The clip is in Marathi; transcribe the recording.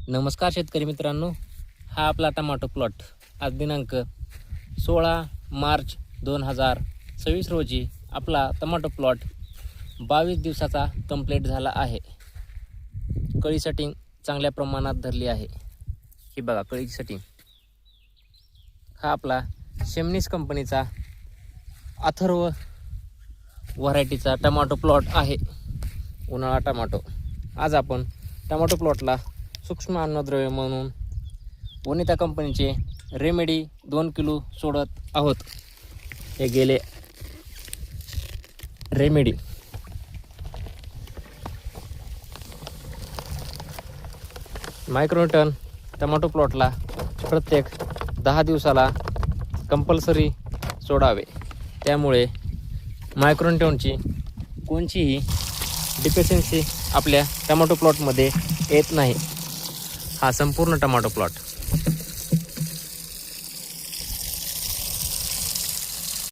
नमस्कार शेतकरी मित्रांनो, हा आपला टमाटो प्लॉट आज दिनांक 16 मार्च 2026 रोजी आपला टमाटो प्लॉट 22 दिवसाचा कंप्लीट झाला आहे. कळी सेटिंग चांगल्या प्रमाणात धरली आहे. ही बघा कळी सेटिंग. हा आपला शेमनीस कंपनीचा अथर्व व्हरायटीचा टमाटो प्लॉट आहे. उन्हाळा टमाटो. आज आपण टमाटो प्लॉटला सूक्ष्म अन्नद्रव्य म्हणून वनिता कंपनीचे रेमेडी 2 किलो सोडत आहोत. हे गेले रेमेडी. मायक्रोन्यूटन टमाटो प्लॉटला प्रत्येक 10 दिवसाला कंपल्सरी सोडावे. त्यामुळे मायक्रोन्यूटनची कोणतीही डिफिशियन्सी आपल्या टमाटो प्लॉटमध्ये येत नाही. हा संपूर्ण टमाटो प्लॉट